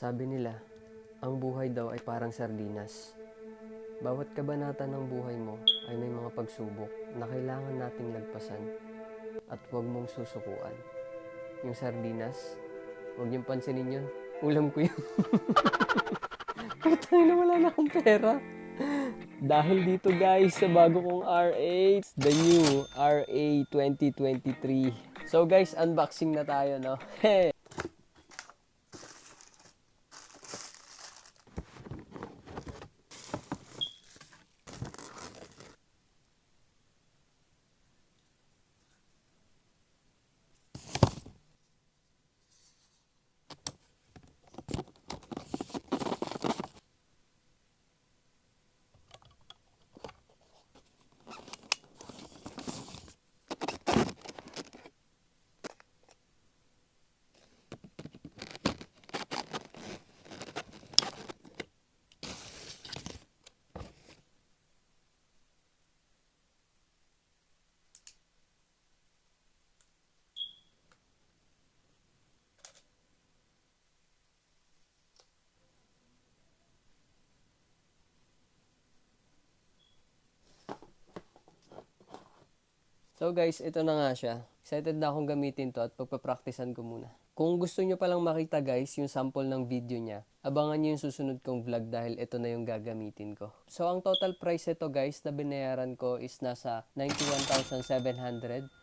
Sabi nila, ang buhay daw ay parang sardinas. Bawat kabanata ng buhay mo ay may mga pagsubok na kailangan nating lagpasan at huwag mong susukuan. Yung sardinas, huwag niyong pansinin yun. Ulam ko yun. Putang na wala na akong pera. Dahil dito guys sa bago kong R8, the new RA 2023. So guys, unboxing na tayo, no? So guys, ito na nga siya. Excited na akong gamitin to at pagpapraktisan ko muna. Kung gusto nyo palang makita guys yung sample ng video niya, abangan nyo yung susunod kong vlog dahil ito na yung gagamitin ko. So ang total price ito guys na binayaran ko is nasa 91,700.